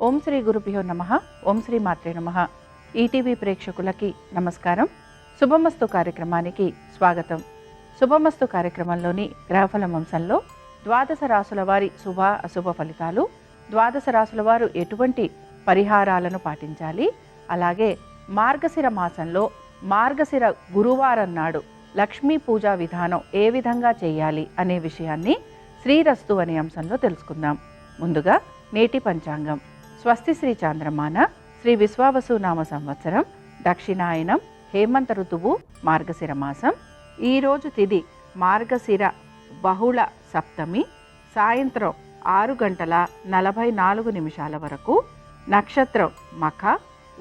ఓం శ్రీ గురుభ్యో నమః. ఓం శ్రీ మాత్రే నమః. ఈటీవీ ప్రేక్షకులకి నమస్కారం. శుభమస్తు కార్యక్రమానికి స్వాగతం. శుభమస్తు కార్యక్రమంలోని గ్రహఫలం అంశంలో ద్వాదశ రాశుల వారి శుభ అశుభ ఫలితాలు, ద్వాదశ రాశుల వారు ఎటువంటి పరిహారాలను పాటించాలి, అలాగే మార్గశిర మాసంలో మార్గశిర గురువారం నాడు లక్ష్మీ పూజా విధానం ఏ విధంగా చేయాలి అనే విషయాన్ని శ్రీరస్తు అనే అంశంలో తెలుసుకుందాం. ముందుగా నేటి పంచాంగం. స్వస్తి శ్రీ చాంద్రమాన శ్రీ విశ్వావసు నామ సంవత్సరం దక్షిణాయనం హేమంత ఋతువు మార్గశిర మాసం. ఈరోజు తిథి మార్గశిర బహుళ సప్తమి సాయంత్రం 6:44 వరకు, నక్షత్రం మఖ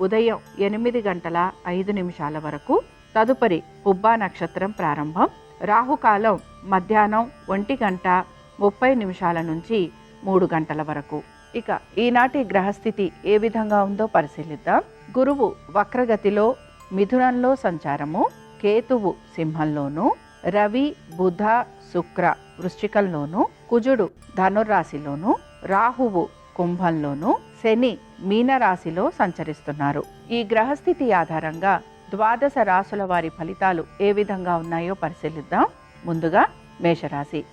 ఉదయం 8:05 వరకు, తదుపరి పుబ్బా నక్షత్రం ప్రారంభం. రాహుకాలం మధ్యాహ్నం 1:30 నుంచి 3 గంటల వరకు. ఇక ఈనాటి గ్రహస్థితి ఏ విధంగా ఉందో పరిశీలిద్దాం. గురువు వక్రగతిలో మిథునంలో సంచారము, కేతువు సింహంలోను, రవి బుధ శుక్ర వృశ్చికంలోను, కుజుడు ధనుర్రాశిలోను, రాహువు కుంభంలోను, శని మీనరాశిలో సంచరిస్తున్నారు. ఈ గ్రహస్థితి ఆధారంగా ద్వాదశ రాశుల వారి ఫలితాలు ఏ విధంగా ఉన్నాయో పరిశీలిద్దాం. ముందుగా మేషరాశి.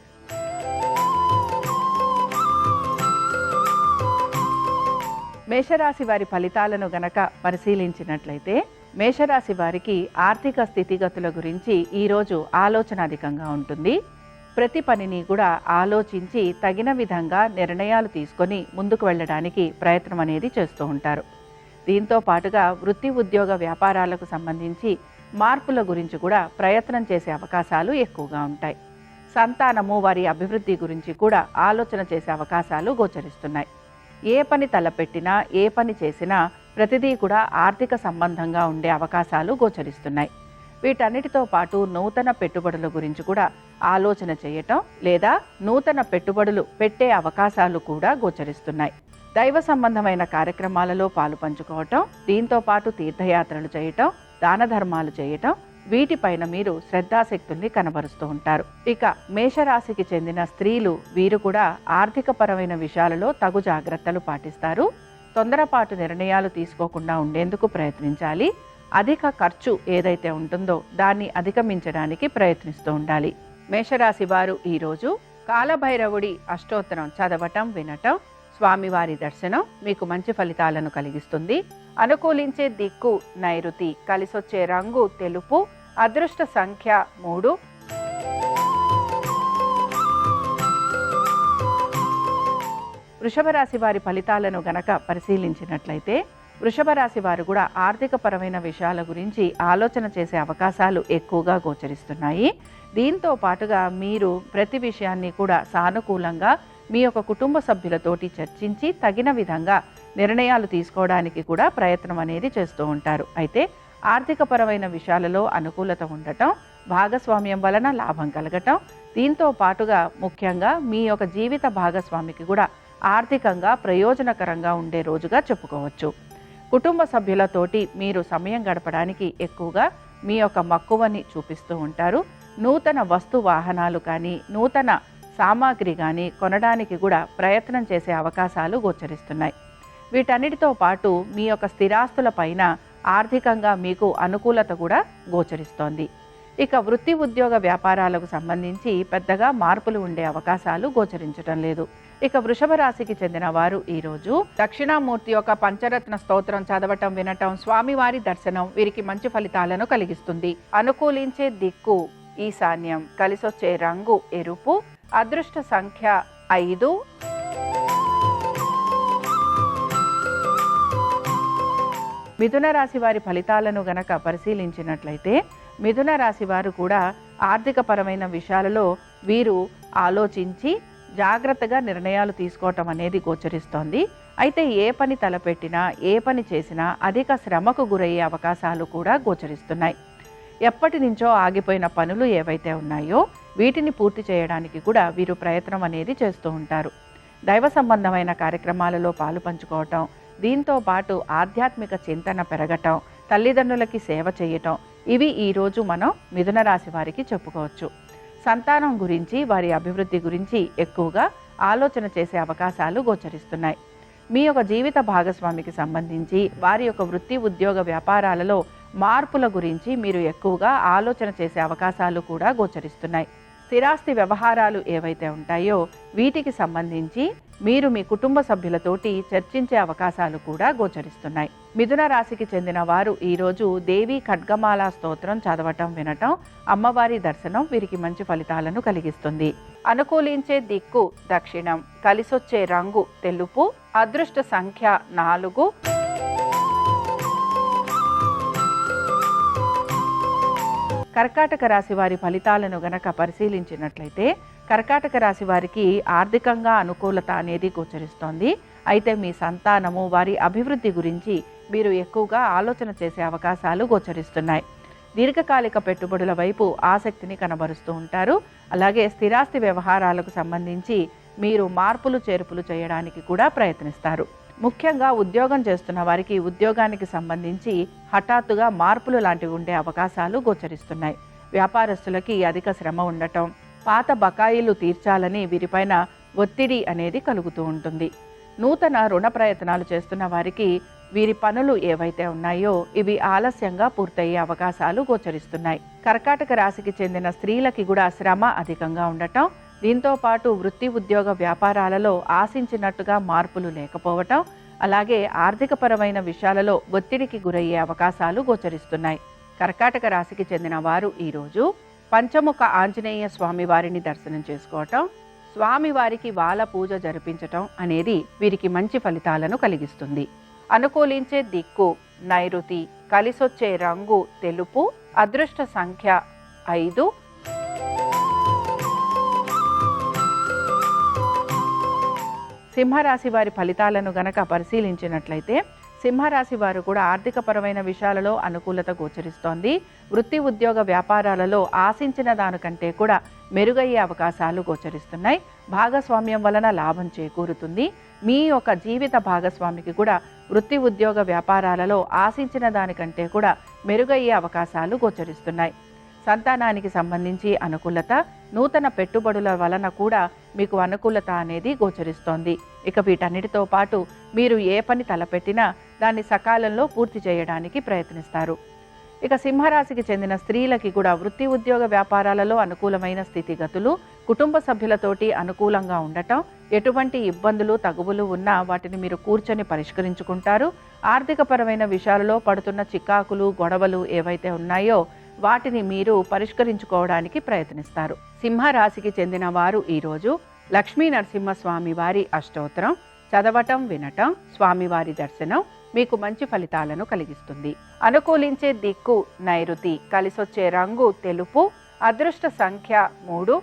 మేషరాశి వారి ఫలితాలను గనక పరిశీలించినట్లయితే, మేషరాశి వారికి ఆర్థిక స్థితిగతుల గురించి ఈరోజు ఆలోచన అధికంగా ఉంటుంది. ప్రతి పనిని కూడా ఆలోచించి తగిన విధంగా నిర్ణయాలు తీసుకొని ముందుకు వెళ్ళడానికి ప్రయత్నం అనేది చేస్తూ ఉంటారు. దీంతో పాటుగా వృత్తి ఉద్యోగ వ్యాపారాలకు సంబంధించి మార్పుల గురించి కూడా ప్రయత్నం చేసే అవకాశాలు ఎక్కువగా ఉంటాయి. సంతానము వారి అభివృద్ధి గురించి కూడా ఆలోచన చేసే అవకాశాలు గోచరిస్తున్నాయి. ఏ పని తలపెట్టినా ఏ పని చేసినా ప్రతిదీ కూడా ఆర్థిక సంబంధంగా ఉండే అవకాశాలు గోచరిస్తున్నాయి. వీటన్నిటితో పాటు నూతన పెట్టుబడుల గురించి కూడా ఆలోచన చేయటం లేదా నూతన పెట్టుబడులు పెట్టే అవకాశాలు కూడా గోచరిస్తున్నాయి. దైవ సంబంధమైన కార్యక్రమాలలో పాలు పంచుకోవటం, దీంతో పాటు తీర్థయాత్రలు చేయటం, దాన ధర్మాలు చేయటం, వీటిపైన మీరు శ్రద్ధాశక్తుల్ని కనబరుస్తూ ఉంటారు. ఇక మేషరాశికి చెందిన స్త్రీలు వీరు కూడా ఆర్థిక పరమైన విషయాలలో తగు జాగ్రత్తలు పాటిస్తారు. తొందరపాటు నిర్ణయాలు తీసుకోకుండా ఉండేందుకు ప్రయత్నించాలి. అధిక ఖర్చు ఏదైతే ఉంటుందో దాన్ని అధిగమించడానికి ప్రయత్నిస్తూ ఉండాలి. మేషరాశి వారు ఈరోజు కాలభైరవుడి అష్టోత్తరం చదవటం, వినటం, స్వామివారి దర్శనం మీకు మంచి ఫలితాలను కలిగిస్తుంది. అనుకూలించే దిక్కు నైరుతి, కలిసొచ్చే రంగు తెలుపు, అదృష్ట సంఖ్య 3. వృషభ రాశి వారి ఫలితాలను గనక పరిశీలించినట్లయితే, వృషభ రాశి వారు కూడా ఆర్థిక పరమైన విషయాల గురించి ఆలోచన చేసే అవకాశాలు ఎక్కువగా గోచరిస్తున్నాయి. దీంతో పాటుగా మీరు ప్రతి విషయాన్ని కూడా సానుకూలంగా మీ యొక్క కుటుంబ సభ్యులతోటి చర్చించి తగిన విధంగా నిర్ణయాలు తీసుకోవడానికి కూడా ప్రయత్నం అనేది చేస్తూ ఉంటారు. అయితే ఆర్థిక పరమైన విషయాలలో అనుకూలత ఉండటం, భాగస్వామ్యం వలన లాభం కలగటం, దీంతో పాటుగా ముఖ్యంగా మీ యొక్క జీవిత భాగస్వామికి కూడా ఆర్థికంగా ప్రయోజనకరంగా ఉండే రోజుగా చెప్పుకోవచ్చు. కుటుంబ సభ్యులతోటి మీరు సమయం గడపడానికి ఎక్కువగా మీ యొక్క మక్కువని చూపిస్తూ ఉంటారు. నూతన వస్తు వాహనాలు కానీ నూతన సామాగ్రి కానీ కొనడానికి కూడా ప్రయత్నం చేసే అవకాశాలు గోచరిస్తున్నాయి. వీటన్నిటితో పాటు మీ యొక్క స్థిరాస్తుల పైన ఆర్థికంగా మీకు అనుకూలత కూడా గోచరిస్తోంది. ఇక వృత్తి ఉద్యోగ వ్యాపారాలకు సంబంధించి పెద్దగా మార్పులు ఉండే అవకాశాలు గోచరించడం లేదు. ఇక వృషభ రాశికి చెందిన వారు ఈరోజు దక్షిణామూర్తి యొక్క పంచరత్న స్తోత్రం చదవటం, వినటం, స్వామివారి దర్శనం వీరికి మంచి ఫలితాలను కలిగిస్తుంది. అనుకూలించే దిక్కు ఈశాన్యం, కలిసొచ్చే రంగు ఎరుపు, అదృష్ట సంఖ్య 5. మిథున రాశి వారి ఫలితాలను గనక పరిశీలించినట్లయితే, మిథున రాశి వారు కూడా ఆర్థిక పరమైన విషయాలలో వీరు ఆలోచించి జాగ్రత్తగా నిర్ణయాలు తీసుకోవటం అనేది గోచరిస్తోంది. అయితే ఏ పని తలపెట్టినా ఏ పని చేసినా అధిక శ్రమకు గురయ్యే అవకాశాలు కూడా గోచరిస్తున్నాయి. ఎప్పటి నుంచో ఆగిపోయిన పనులు ఏవైతే ఉన్నాయో వీటిని పూర్తి చేయడానికి కూడా వీరు ప్రయత్నం అనేది చేస్తూ ఉంటారు. దైవ సంబంధమైన కార్యక్రమాలలో పాలు పంచుకోవటం, దీంతో పాటు ఆధ్యాత్మిక చింతన పెరగటం, తల్లిదండ్రులకి సేవ చేయటం, ఇవి ఈరోజు మనం మిథున రాశి వారికి చెప్పుకోవచ్చు. సంతానం గురించి వారి అభివృద్ధి గురించి ఎక్కువగా ఆలోచన చేసే అవకాశాలు గోచరిస్తున్నాయి. మీ యొక్క జీవిత భాగస్వామికి సంబంధించి వారి యొక్క వృత్తి ఉద్యోగ వ్యాపారాలలో మార్పుల గురించి మీరు ఎక్కువగా ఆలోచన చేసే అవకాశాలు కూడా గోచరిస్తున్నాయి. స్థిరాస్తి వ్యవహారాలు ఏవైతే ఉంటాయో వీటికి సంబంధించి మీరు మీ కుటుంబ సభ్యులతోటి చర్చించే అవకాశాలు కూడా గోచరిస్తున్నాయి. మిథున రాశికి చెందిన వారు ఈరోజు దేవి ఖడ్గమాల స్తోత్రం చదవటం వినటం, అమ్మవారి దర్శనం వీరికి మంచి ఫలితాలను కలిగిస్తుంది. అనుకూలించే దిక్కు దక్షిణం, కలిసొచ్చే రంగు తెలుపు, అదృష్ట సంఖ్య 4. కర్కాటక రాశి వారి ఫలితాలను గనక పరిశీలించినట్లయితే కర్కాటక రాశి వారికి ఆర్థికంగా అనుకూలత అనేది గోచరిస్తోంది. అయితే మీ సంతానము వారి అభివృద్ధి గురించి మీరు ఎక్కువగా ఆలోచన చేసే అవకాశాలు గోచరిస్తున్నాయి. దీర్ఘకాలిక పెట్టుబడుల వైపు ఆసక్తిని కనబరుస్తూ ఉంటారు. అలాగే స్థిరాస్తి వ్యవహారాలకు సంబంధించి మీరు మార్పులు చేర్పులు చేయడానికి కూడా ప్రయత్నిస్తారు. ముఖ్యంగా ఉద్యోగం చేస్తున్న వారికి ఉద్యోగానికి సంబంధించి హఠాత్తుగా మార్పులు లాంటివి ఉండే అవకాశాలు గోచరిస్తున్నాయి. వ్యాపారస్తులకి అధిక శ్రమ ఉండటం, పాత బకాయిలు తీర్చాలని వీరిపైన ఒత్తిడి అనేది కలుగుతూ ఉంటుంది. నూతన రుణ ప్రయత్నాలు చేస్తున్న వారికి వీరి పనులు ఏవైతే ఉన్నాయో ఇవి ఆలస్యంగా పూర్తయ్యే అవకాశాలు గోచరిస్తున్నాయి. కర్కాటక రాశికి చెందిన స్త్రీలకి కూడా శ్రమ అధికంగా ఉండటం, దీంతో పాటు వృత్తి ఉద్యోగ వ్యాపారాలలో ఆశించినట్టుగా మార్పులు లేకపోవటం, అలాగే ఆర్థికపరమైన విషయాలలో ఒత్తిడికి గురయ్యే అవకాశాలు గోచరిస్తున్నాయి. కర్కాటక రాశికి చెందిన వారు ఈరోజు పంచముఖ ఆంజనేయ స్వామి వారిని దర్శనం చేసుకోవటం, స్వామివారికి వాల పూజ జరిపించటం అనేది వీరికి మంచి ఫలితాలను కలిగిస్తుంది. అనుకూలించే దిక్కు నైరుతి, కలిసొచ్చే రంగు తెలుపు, అదృష్ట సంఖ్య 5. సింహరాశి వారి ఫలితాలను గనక పరిశీలించినట్లయితే సింహరాశి వారు కూడా ఆర్థికపరమైన విషయాలలో అనుకూలత గోచరిస్తోంది. వృత్తి ఉద్యోగ వ్యాపారాలలో ఆశించిన దానికంటే కూడా మెరుగయ్యే అవకాశాలు గోచరిస్తున్నాయి. భాగస్వామ్యం వలన లాభం చేకూరుతుంది. మీ యొక్క జీవిత భాగస్వామికి కూడా వృత్తి ఉద్యోగ వ్యాపారాలలో ఆశించిన దానికంటే కూడా మెరుగయ్యే అవకాశాలు గోచరిస్తున్నాయి. సంతానానికి సంబంధించి అనుకూలత, నూతన పెట్టుబడుల వలన కూడా మీకు అనుకూలత అనేది గోచరిస్తోంది. ఇక వీటన్నిటితో పాటు మీరు ఏ పని తలపెట్టినా దాన్ని సకాలంలో పూర్తి చేయడానికి ప్రయత్నిస్తారు. ఇక సింహరాశికి చెందిన స్త్రీలకి కూడా వృత్తి ఉద్యోగ వ్యాపారాలలో అనుకూలమైన స్థితిగతులు, కుటుంబ సభ్యులతోటి అనుకూలంగా ఉండటం, ఎటువంటి ఇబ్బందులు తగువులు ఉన్నా వాటిని మీరు కూర్చొని పరిష్కరించుకుంటారు. ఆర్థికపరమైన విషయాలలో పడుతున్న చికాకులు గొడవలు ఏవైతే ఉన్నాయో వాటిని మీరు పరిష్కరించుకోవడానికి ప్రయత్నిస్తారు. సింహరాశికి చెందిన వారు ఈరోజు లక్ష్మీ నరసింహస్వామి వారి అష్టోత్తరం చదవటం వినటం, స్వామివారి దర్శనం మీకు మంచి ఫలితాలను కలిగిస్తుంది. అనుకూలించే దిక్కు నైరుతి, కలిసొచ్చే రంగు తెలుపు, అదృష్ట సంఖ్య 3.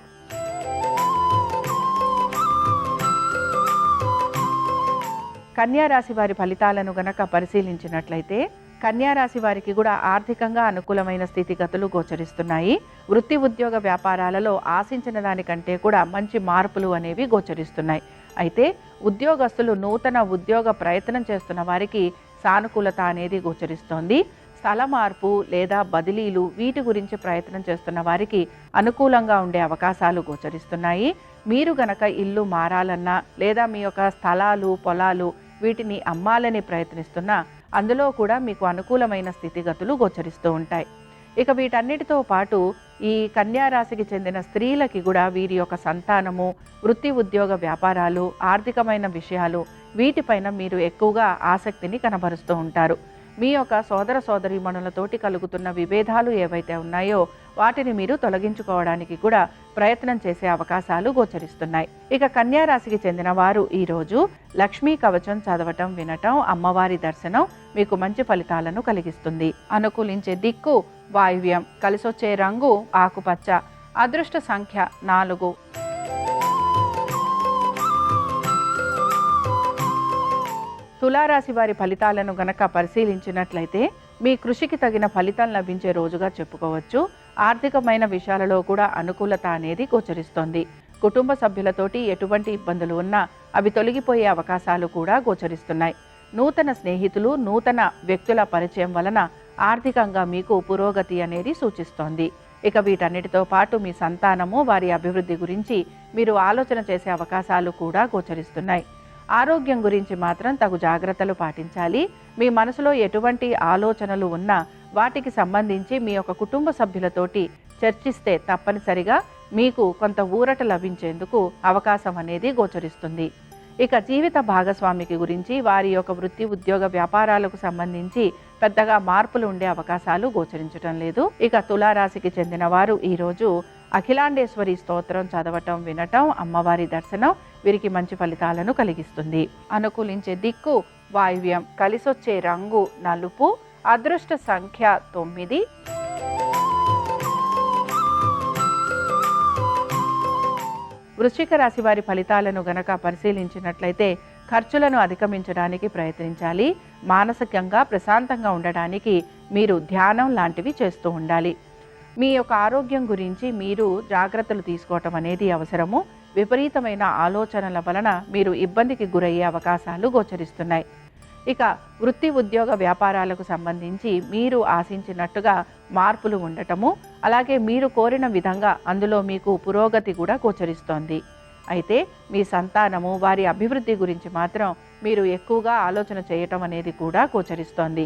కన్యారాశి వారి ఫలితాలను గనక పరిశీలించినట్లయితే కన్యారాశి వారికి కూడా ఆర్థికంగా అనుకూలమైన స్థితిగతులు గోచరిస్తున్నాయి. వృత్తి ఉద్యోగ వ్యాపారాలలో ఆశించిన దానికంటే కూడా మంచి మార్పులు అనేవి గోచరిస్తున్నాయి. అయితే ఉద్యోగస్తులు నూతన ఉద్యోగ ప్రయత్నం చేస్తున్న వారికి సానుకూలత అనేది గోచరిస్తోంది. స్థల మార్పు లేదా బదిలీలు వీటి గురించి ప్రయత్నం చేస్తున్న వారికి అనుకూలంగా ఉండే అవకాశాలు గోచరిస్తున్నాయి. మీరు గనక ఇల్లు మారాలన్నా లేదా మీ యొక్క స్థలాలు పొలాలు వీటిని అమ్మాలని ప్రయత్నిస్తున్నా అందులో కూడా మీకు అనుకూలమైన స్థితిగతులు గోచరిస్తూ ఉంటాయి. ఇక వీటన్నిటితో పాటు ఈ కన్యారాశికి చెందిన స్త్రీలకి కూడా వీరి యొక్క సంతానము, వృత్తి ఉద్యోగ వ్యాపారాలు, ఆర్థికమైన విషయాలు వీటిపైన మీరు ఎక్కువగా ఆసక్తిని కనబరుస్తూ ఉంటారు. మీ యొక్క సోదర సోదరీమణులతోటి కలుగుతున్న విభేదాలు ఏవైతే ఉన్నాయో వాటిని మీరు తొలగించుకోవడానికి కూడా ప్రయత్నం చేసే అవకాశాలు గోచరిస్తున్నాయి. ఇక కన్యారాశికి చెందిన వారు ఈరోజు లక్ష్మీ కవచం చదవటం వినటం, అమ్మవారి దర్శనం మీకు మంచి ఫలితాలను కలిగిస్తుంది. అనుకూలించే దిక్కు వాయువ్యం, కలిసొచ్చే రంగు ఆకుపచ్చ, అదృష్ట సంఖ్య 4. తులారాశి వారి ఫలితాలను గనక పరిశీలించినట్లయితే మీ కృషికి తగిన ఫలితం లభించే రోజుగా చెప్పుకోవచ్చు. ఆర్థికమైన విషయాలలో కూడా అనుకూలత అనేది గోచరిస్తోంది. కుటుంబ సభ్యులతోటి ఎటువంటి ఇబ్బందులు ఉన్నా అవి తొలగిపోయే అవకాశాలు కూడా గోచరిస్తున్నాయి. నూతన స్నేహితులు, నూతన వ్యక్తుల పరిచయం వలన ఆర్థికంగా మీకు పురోగతి అనేది సూచిస్తోంది. ఇక వీటన్నిటితో పాటు మీ సంతానము, వారి అభివృద్ధి గురించి మీరు ఆలోచన చేసే అవకాశాలు కూడా గోచరిస్తున్నాయి. ఆరోగ్యం గురించి మాత్రం తగు జాగ్రత్తలు పాటించాలి. మీ మనసులో ఎటువంటి ఆలోచనలు ఉన్నా వాటికి సంబంధించి మీ యొక్క కుటుంబ సభ్యులతోటి చర్చిస్తే తప్పనిసరిగా మీకు కొంత ఊరట లభించేందుకు అవకాశం అనేది గోచరిస్తుంది. ఇక జీవిత భాగస్వామికి గురించి వారి యొక్క వృత్తి ఉద్యోగ వ్యాపారాలకు సంబంధించి పెద్దగా మార్పులు ఉండే అవకాశాలు గోచరించటం లేదు. ఇక తులారాశికి చెందిన వారు ఈరోజు అఖిలాండేశ్వరి స్తోత్రం చదవటం, వినటం, అమ్మవారి దర్శనం వీరికి మంచి ఫలితాలను కలిగిస్తుంది. అనుకూలించే దిక్కు వాయువ్యం, కలిసొచ్చే రంగు నలుపు, అదృష్ట సంఖ్య 9. వృశ్చిక రాశి వారి ఫలితాలను గనక పరిశీలించినట్లయితే ఖర్చులను అధిగమించడానికి ప్రయత్నించాలి. మానసికంగా ప్రశాంతంగా ఉండడానికి మీరు ధ్యానం లాంటివి చేస్తూ ఉండాలి. మీ యొక్క ఆరోగ్యం గురించి మీరు జాగ్రత్తలు తీసుకోవటం అనేది అవసరము. విపరీతమైన ఆలోచనల వలన మీరు ఇబ్బందికి గురయ్యే అవకాశాలు గోచరిస్తున్నాయి. ఇక వృత్తి ఉద్యోగ వ్యాపారాలకు సంబంధించి మీరు ఆశించినట్టుగా మార్పులు ఉండటము, అలాగే మీరు కోరిన విధంగా అందులో మీకు పురోగతి కూడా గోచరిస్తోంది. అయితే మీ సంతానము వారి అభివృద్ధి గురించి మాత్రం మీరు ఎక్కువగా ఆలోచన చేయటం అనేది కూడా గోచరిస్తోంది.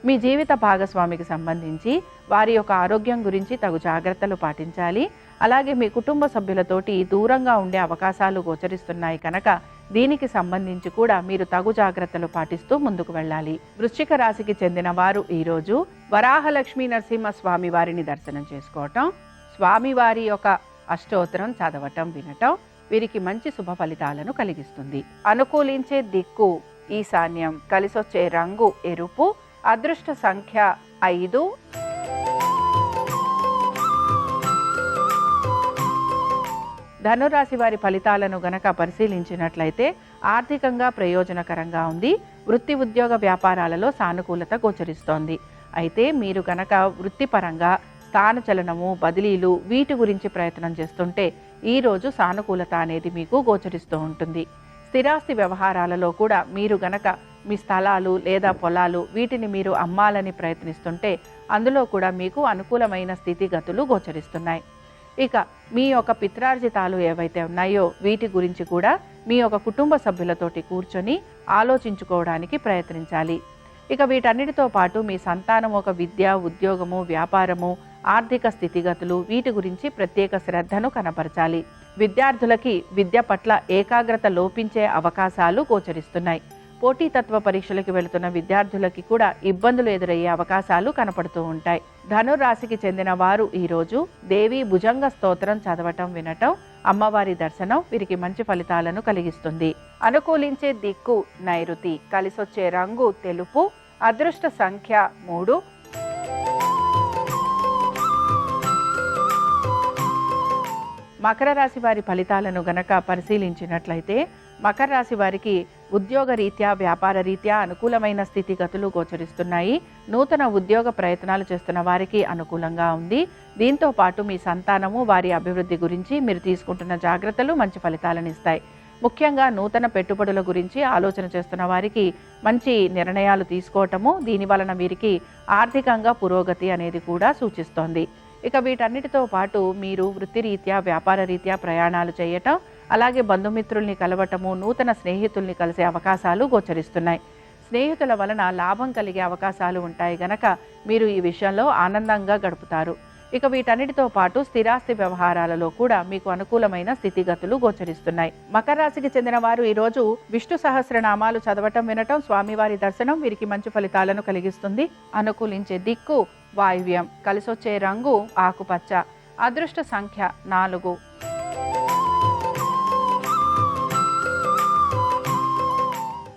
మీ జీవిత భాగస్వామికి సంబంధించి వారి యొక్క ఆరోగ్యం గురించి తగు జాగ్రత్తలు పాటించాలి. అలాగే మీ కుటుంబ సభ్యులతోటి దూరంగా ఉండే అవకాశాలు గోచరిస్తున్నాయి కనుక దీనికి సంబంధించి కూడా మీరు తగు జాగ్రత్తలు పాటిస్తూ ముందుకు వెళ్ళాలి. వృశ్చిక రాశికి చెందిన వారు ఈరోజు వరాహలక్ష్మీ నరసింహ స్వామి వారిని దర్శనం చేసుకోవటం, స్వామివారి యొక్క అష్టోత్తరం చదవటం, వినటం వీరికి మంచి శుభ ఫలితాలను కలిగిస్తుంది. అనుకూలించే దిక్కు ఈశాన్యం, కలిసొచ్చే రంగు ఎరుపు, అదృష్ట సంఖ్య 5. ధనురాశి వారి ఫలితాలను గనక పరిశీలించినట్లయితే ఆర్థికంగా ప్రయోజనకరంగా ఉంది. వృత్తి ఉద్యోగ వ్యాపారాలలో సానుకూలత గోచరిస్తోంది. అయితే మీరు గనక వృత్తిపరంగా స్థానచలనము, బదిలీలు వీటి గురించి ప్రయత్నం చేస్తుంటే ఈరోజు సానుకూలత అనేది మీకు గోచరిస్తూ ఉంటుంది. స్థిరాస్తి వ్యవహారాలలో కూడా మీరు గనక మీ స్థలాలు లేదా పొలాలు వీటిని మీరు అమ్మాలని ప్రయత్నిస్తుంటే అందులో కూడా మీకు అనుకూలమైన స్థితిగతులు గోచరిస్తున్నాయి. ఇక మీ యొక్క పిత్రార్జితాలు ఏవైతే ఉన్నాయో వీటి గురించి కూడా మీ యొక్క కుటుంబ సభ్యులతోటి కూర్చొని ఆలోచించుకోవడానికి ప్రయత్నించాలి. ఇక వీటన్నిటితో పాటు మీ సంతానం ఒక విద్య, ఉద్యోగము, వ్యాపారము, ఆర్థిక స్థితిగతులు వీటి గురించి ప్రత్యేక శ్రద్ధను కనపరచాలి. విద్యార్థులకి విద్య పట్ల ఏకాగ్రత లోపించే అవకాశాలు గోచరిస్తున్నాయి. పోటీతత్వ పరీక్షలకు వెళుతున్న విద్యార్థులకి కూడా ఇబ్బందులు ఎదురయ్యే అవకాశాలు కనపడుతూ ఉంటాయి. ధనురాశికి చెందిన వారు ఈరోజు దేవి భుజంగ స్తోత్రం చదవటం, వినటం, అమ్మవారి దర్శనం వీరికి మంచి ఫలితాలను కలిగిస్తుంది. అనుకూలించే దిక్కు నైరుతి, కలిసొచ్చే రంగు తెలుపు, అదృష్ట సంఖ్య 3. మకర రాశి వారి ఫలితాలను గనక పరిశీలించినట్లయితే మకర రాశి వారికి ఉద్యోగ రీత్యా, వ్యాపార రీత్యా అనుకూలమైన స్థితిగతులు గోచరిస్తున్నాయి. నూతన ఉద్యోగ ప్రయత్నాలు చేస్తున్న వారికి అనుకూలంగా ఉంది. దీంతో పాటు మీ సంతానము వారి అభివృద్ధి గురించి మీరు తీసుకుంటున్న జాగ్రత్తలు మంచి ఫలితాలను ఇస్తాయి. ముఖ్యంగా నూతన పెట్టుబడుల గురించి ఆలోచన చేస్తున్న వారికి మంచి నిర్ణయాలు తీసుకోవటము, దీని వలన వీరికి ఆర్థికంగా పురోగతి అనేది కూడా సూచిస్తోంది. ఇక వీటన్నిటితో పాటు మీరు వృత్తిరీత్యా, వ్యాపార రీత్యా ప్రయాణాలు చేయటం, అలాగే బంధుమిత్రుల్ని కలవటము, నూతన స్నేహితుల్ని కలిసే అవకాశాలు గోచరిస్తున్నాయి. స్నేహితుల వలన లాభం కలిగే అవకాశాలు ఉంటాయి గనక మీరు ఈ విషయంలో ఆనందంగా గడుపుతారు. ఇక వీటన్నిటితో పాటు స్థిరాస్తి వ్యవహారాలలో కూడా మీకు అనుకూలమైన స్థితిగతులు గోచరిస్తున్నాయి. మకర రాశికి చెందిన వారు ఈరోజు విష్ణు సహస్రనామాలు చదవటం, వినటం, స్వామివారి దర్శనం వీరికి మంచి ఫలితాలను కలిగిస్తుంది. అనుకూలించే దిక్కు వాయువ్యం, కలిసొచ్చే రంగు ఆకుపచ్చ, అదృష్ట సంఖ్య 4.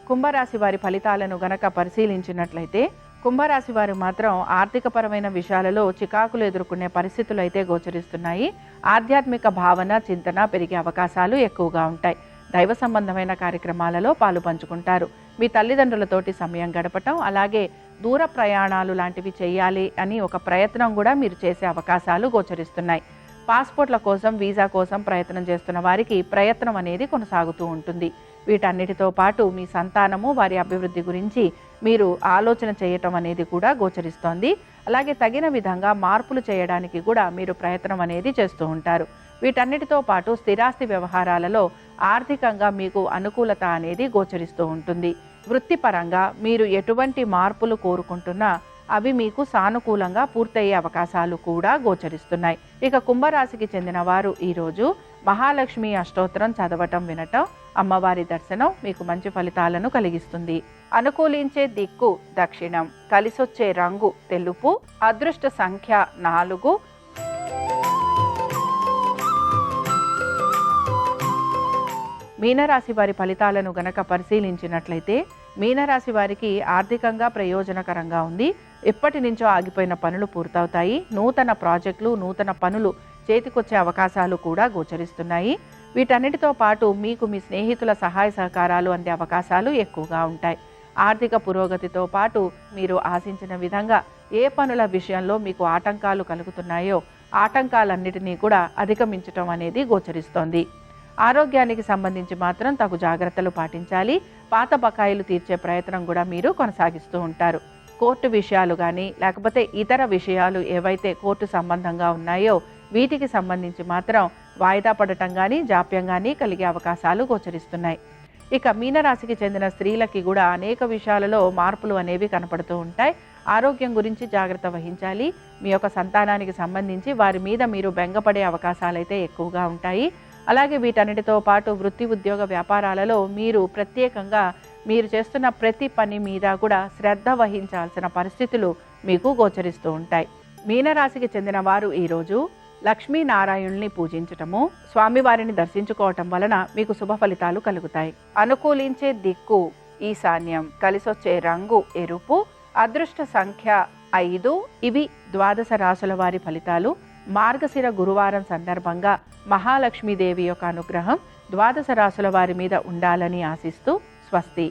కుంభరాశి వారి ఫలితాలను గనక పరిశీలించినట్లయితే కుంభరాశి వారు మాత్రం ఆర్థికపరమైన విషయాలలో చికాకులు ఎదుర్కొనే పరిస్థితులు అయితే గోచరిస్తున్నాయి. ఆధ్యాత్మిక భావన, చింతన పెరిగే అవకాశాలు ఎక్కువగా ఉంటాయి. దైవ సంబంధమైన కార్యక్రమాలలో పాలు పంచుకుంటారు. మీ తల్లిదండ్రులతోటి సమయం గడపటం, అలాగే దూర ప్రయాణాలు లాంటివి చేయాలి అని ఒక ప్రయత్నం కూడా మీరు చేసే అవకాశాలు గోచరిస్తున్నాయి. పాస్పోర్ట్ల కోసం, వీసా కోసం ప్రయత్నం చేస్తున్న వారికి ప్రయత్నం అనేది కొనసాగుతూ ఉంటుంది. వీటన్నిటితో పాటు మీ సంతానము వారి అభివృద్ధి గురించి మీరు ఆలోచన చేయటం అనేది కూడా గోచరిస్తోంది. అలాగే తగిన విధంగా మార్పులు చేయడానికి కూడా మీరు ప్రయత్నం అనేది చేస్తూ ఉంటారు. వీటన్నిటితో పాటు స్థిరాస్తి వ్యవహారాలలో ఆర్థికంగా మీకు అనుకూలత అనేది గోచరిస్తూ ఉంటుంది. వృత్తిపరంగా మీరు ఎటువంటి మార్పులు కోరుకుంటున్నా అవి మీకు సానుకూలంగా పూర్తయ్యే అవకాశాలు కూడా గోచరిస్తున్నాయి. ఇక కుంభరాశికి చెందిన వారు ఈరోజు మహాలక్ష్మి అష్టోత్తరం చదవటం, వినటం, అమ్మవారి దర్శనం మీకు మంచి ఫలితాలను కలిగిస్తుంది. అనుకూలించే దిక్కు దక్షిణం, కలిసొచ్చే రంగు తెలుపు, అదృష్ట సంఖ్య 4. మీనరాశి వారి ఫలితాలను గనక పరిశీలించినట్లయితే మీనరాశి వారికి ఆర్థికంగా ప్రయోజనకరంగా ఉంది. ఎప్పటి నుంచో ఆగిపోయిన పనులు పూర్తవుతాయి. నూతన ప్రాజెక్టులు, నూతన పనులు చేతికొచ్చే అవకాశాలు కూడా గోచరిస్తున్నాయి. వీటన్నిటితో పాటు మీకు మీ స్నేహితుల సహాయ సహకారాలు అందే అవకాశాలు ఎక్కువగా ఉంటాయి. ఆర్థిక పురోగతితో పాటు మీరు ఆశించిన విధంగా ఏ పనుల విషయంలో మీకు ఆటంకాలు కలుగుతున్నాయో ఆటంకాలన్నిటినీ కూడా అధిగమించటం అనేది గోచరిస్తోంది. ఆరోగ్యానికి సంబంధించి మాత్రం తగు జాగ్రత్తలు పాటించాలి. పాత బకాయిలు తీర్చే ప్రయత్నం కూడా మీరు కొనసాగిస్తూ ఉంటారు. కోర్టు విషయాలు కానీ లేకపోతే ఇతర విషయాలు ఏవైతే కోర్టు సంబంధంగా ఉన్నాయో వీటికి సంబంధించి మాత్రం వాయిదా పడటం కానీ జాప్యం కానీ కలిగే అవకాశాలు గోచరిస్తున్నాయి. ఇక మీనరాశికి చెందిన స్త్రీలకి కూడా అనేక విషయాలలో మార్పులు అనేవి కనపడుతూ ఉంటాయి. ఆరోగ్యం గురించి జాగ్రత్త వహించాలి. మీ యొక్క సంతానానికి సంబంధించి వారి మీద మీరు బెంగపడే అవకాశాలైతే ఎక్కువగా ఉంటాయి. అలాగే వీటన్నిటితో పాటు వృత్తి, ఉద్యోగ, వ్యాపారాలలో మీరు ప్రత్యేకంగా మీరు చేస్తున్న ప్రతి పని మీద కూడా శ్రద్ధ వహించాల్సిన పరిస్థితులు మీకు గోచరిస్తూ ఉంటాయి. మీనరాశికి చెందిన వారు ఈరోజు లక్ష్మీనారాయణుల్ని పూజించటము, స్వామివారిని దర్శించుకోవటం వలన మీకు శుభ ఫలితాలు కలుగుతాయి. అనుకూలించే దిక్కు ఈశాన్యం, కలిసొచ్చే రంగు ఎరుపు, అదృష్ట సంఖ్య 5. ఇవి ద్వాదశ రాశుల వారి ఫలితాలు. మార్గశిర గురువారం సందర్భంగా మహాలక్ష్మీదేవి యొక్క అనుగ్రహం ద్వాదశ రాశుల వారి మీద ఉండాలని ఆశిస్తూ స్వస్తి.